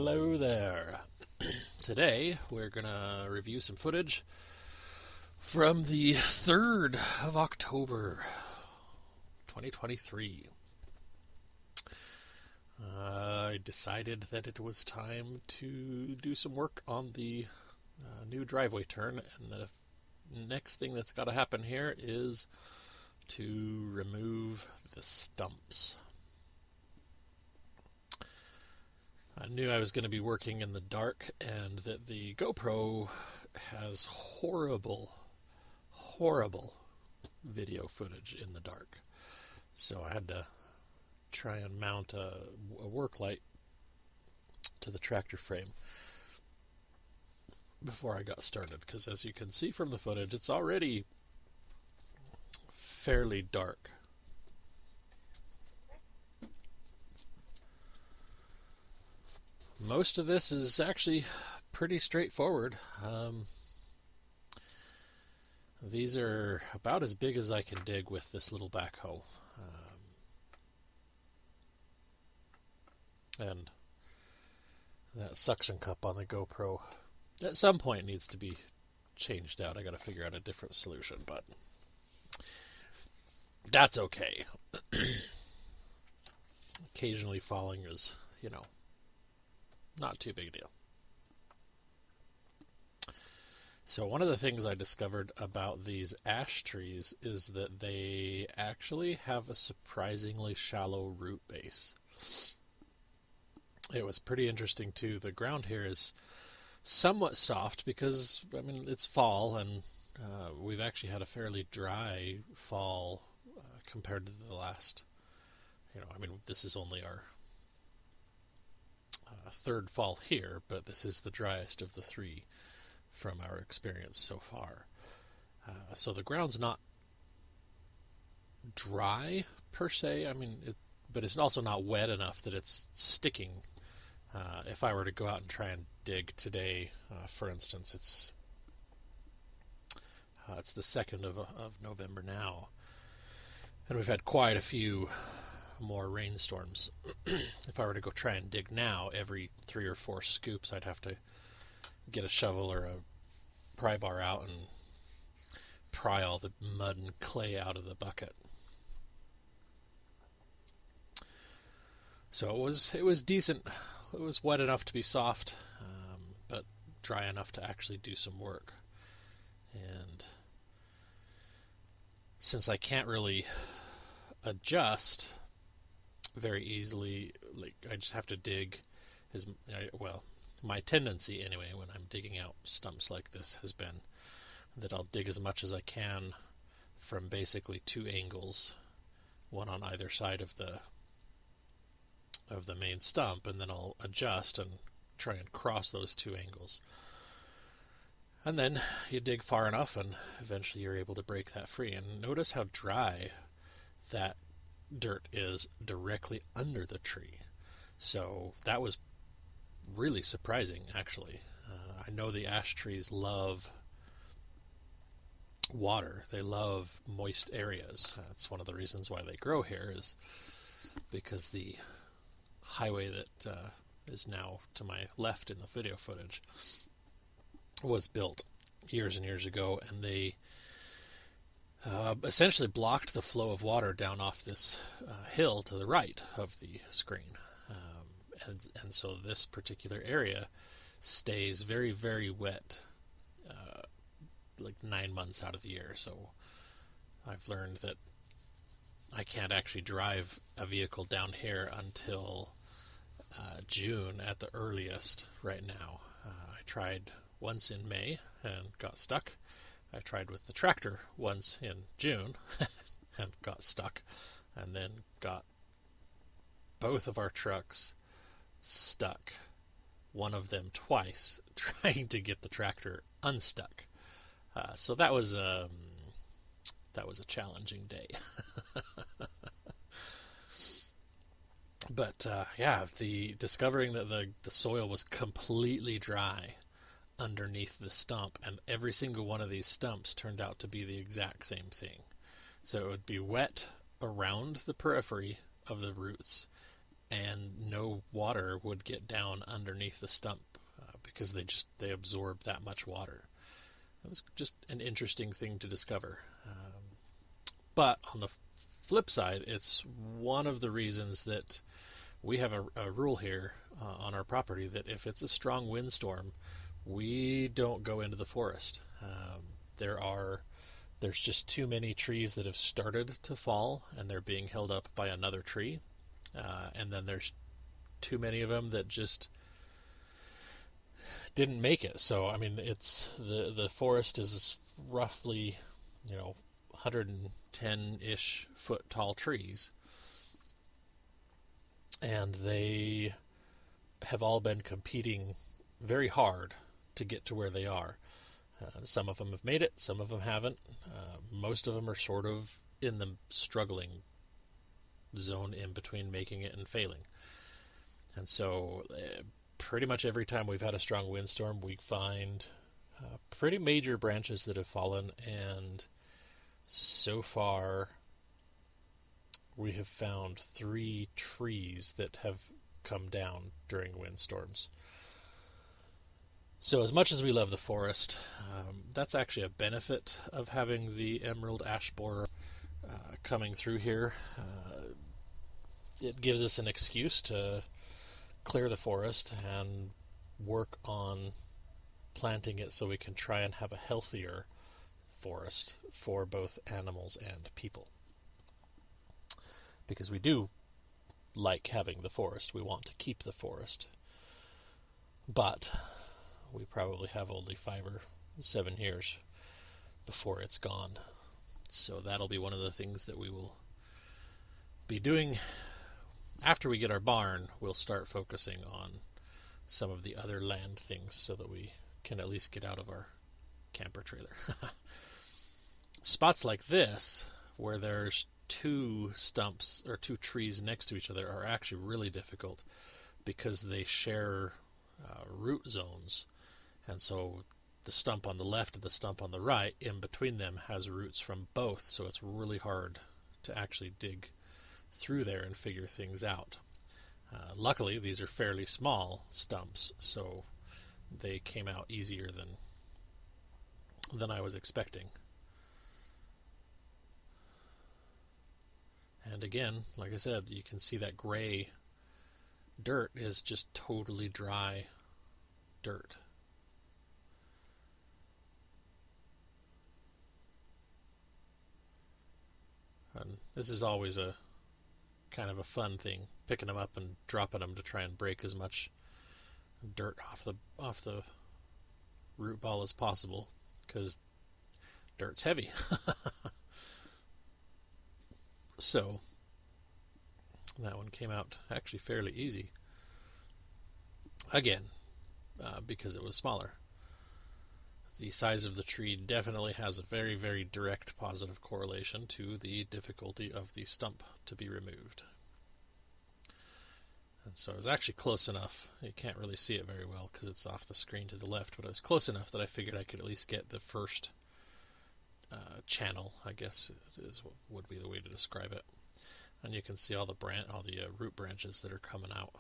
Hello there. Today we're going to review some footage from the 3rd of October 2023. I decided that it was time to do some work on the new driveway turn, and the next thing that's got to happen here is to remove the stumps. I knew I was going to be working in the dark and that the GoPro has horrible video footage in the dark. So I had to try and mount a work light to the tractor frame before I got started, because as you can see from the footage, it's already fairly dark. Most of this is actually pretty straightforward. These are about as big as I can dig with this little backhoe. And that suction cup on the GoPro at some point needs to be changed out. I gotta figure out a different solution, but that's okay. Occasionally falling is, not too big a deal. So one of the things I discovered about these ash trees is that they actually have a surprisingly shallow root base. It was pretty interesting too. The ground here is somewhat soft because, it's fall, and we've actually had a fairly dry fall compared to the last, this is only our third fall here, but this is the driest of the three from our experience so far. So the ground's not dry per se, but it's also not wet enough that it's sticking. If I were to go out and try and dig today, for instance, it's the 2nd of November now, and we've had quite a few more rainstorms. If I were to go try and dig now, every 3 or 4 scoops I'd have to get a shovel or a pry bar out and pry all the mud and clay out of the bucket. So it was decent. It was wet enough to be soft, but dry enough to actually do some work. And since I can't really adjust very easily, I just have to dig my tendency anyway when I'm digging out stumps like this has been that I'll dig as much as I can from basically 2 angles, one on either side of the main stump, and then I'll adjust and try and cross those 2 angles. And then you dig far enough and eventually you're able to break that free. And notice how dry that dirt is directly under the tree. So that was really surprising, actually. I know the ash trees love water. They love moist areas. That's one of the reasons why they grow here, is because the highway that is now to my left in the video footage was built years and years ago, and they essentially blocked the flow of water down off this hill to the right of the screen. And so this particular area stays very, very wet, 9 months out of the year. So I've learned that I can't actually drive a vehicle down here until June at the earliest right now. I tried once in May and got stuck. I tried with the tractor once in June and got stuck, and then got both of our trucks stuck, one of them twice, trying to get the tractor unstuck. So that was a challenging day. But the discovering that the soil was completely dry underneath the stump, and every single one of these stumps turned out to be the exact same thing. So it would be wet around the periphery of the roots, and no water would get down underneath the stump because they absorb that much water. It was just an interesting thing to discover. But on the flip side, it's one of the reasons that we have a rule here on our property that if it's a strong windstorm, we don't go into the forest. There's just too many trees that have started to fall, and they're being held up by another tree, and then there's too many of them that just didn't make it. So I mean, it's the forest is roughly 110-ish foot tall trees, and they have all been competing very hard to get to where they are. Some of them have made it, some of them haven't. Most of them are sort of in the struggling zone in between making it and failing. And so pretty much every time we've had a strong windstorm, we find pretty major branches that have fallen, and so far we have found 3 trees that have come down during windstorms. So as much as we love the forest, that's actually a benefit of having the emerald ash borer coming through here. It gives us an excuse to clear the forest and work on planting it so we can try and have a healthier forest for both animals and people. Because we do like having the forest. We want to keep the forest. But we probably have only 5 or 7 years before it's gone. So that'll be one of the things that we will be doing. After we get our barn, we'll start focusing on some of the other land things so that we can at least get out of our camper trailer. Spots like this, where there's 2 stumps or 2 trees next to each other, are actually really difficult because they share root zones. And so the stump on the left and the stump on the right, in between them, has roots from both, so it's really hard to actually dig through there and figure things out. Luckily, these are fairly small stumps, so they came out easier than I was expecting. And again, like I said, you can see that gray dirt is just totally dry dirt. And this is always a kind of a fun thing, picking them up and dropping them to try and break as much dirt off the root ball as possible, because dirt's heavy. So that one came out actually fairly easy. Again, because it was smaller. The size of the tree definitely has a very, very direct positive correlation to the difficulty of the stump to be removed. And so I was actually close enough. You can't really see it very well because it's off the screen to the left, but I was close enough that I figured I could at least get the first channel, I guess would be the way to describe it. And you can see all the root branches that are coming out.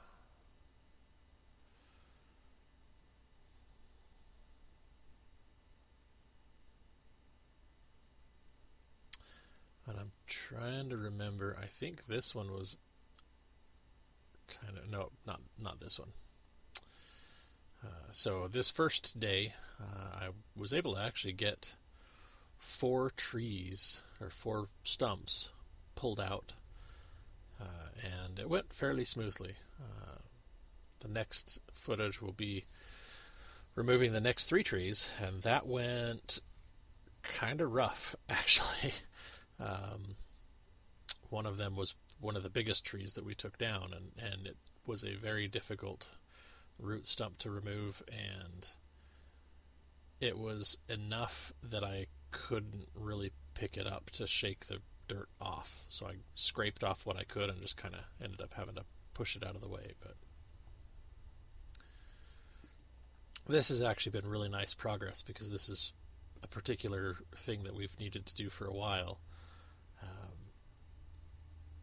And I'm trying to remember, I think this one was no, not this one. So this first day, I was able to actually get 4 trees, or 4 stumps, pulled out, and it went fairly smoothly. The next footage will be removing the next 3 trees, and that went kind of rough, actually. One of them was one of the biggest trees that we took down, and it was a very difficult root stump to remove, and it was enough that I couldn't really pick it up to shake the dirt off. So I scraped off what I could and just kind of ended up having to push it out of the way. But this has actually been really nice progress, because this is a particular thing that we've needed to do for a while.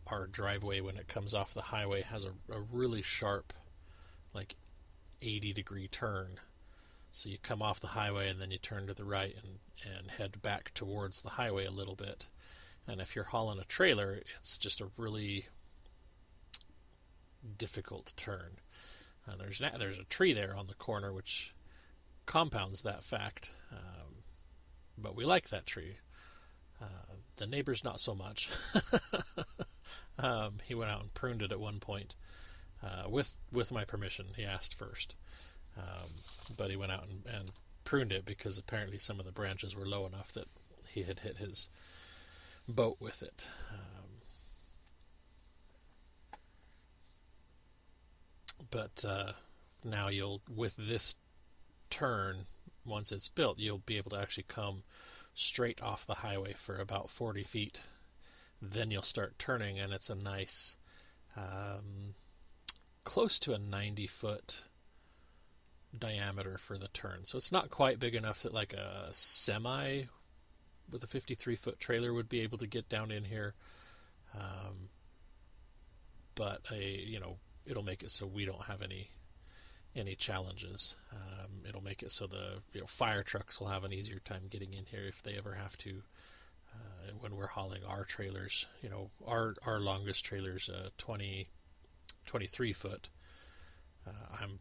our driveway, when it comes off the highway, has a really sharp, like 80-degree turn. So you come off the highway and then you turn to the right and head back towards the highway a little bit. And if you're hauling a trailer, it's just a really difficult turn. There's a tree there on the corner which compounds that fact, but we like that tree. The neighbor's not so much. He went out and pruned it at one point, with my permission. He asked first, but he went out and pruned it because apparently some of the branches were low enough that he had hit his boat with it. But now with this turn, once it's built, you'll be able to actually come straight off the highway for about 40 feet. Then you'll start turning, and it's a nice, close to a 90-foot diameter for the turn. So it's not quite big enough that like a semi with a 53-foot trailer would be able to get down in here. But it'll make it so we don't have any challenges. It'll make it so the fire trucks will have an easier time getting in here if they ever have to. When we're hauling our trailers, our longest trailer's 23 foot. I'm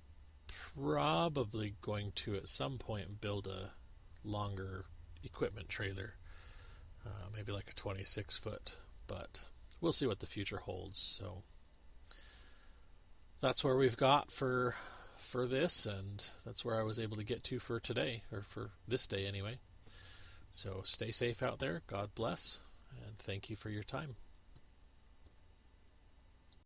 probably going to at some point build a longer equipment trailer, maybe like a 26 foot, but we'll see what the future holds. So that's where we've got for this, and that's where I was able to get to for today, or for this day anyway. So stay safe out there, God bless, and thank you for your time.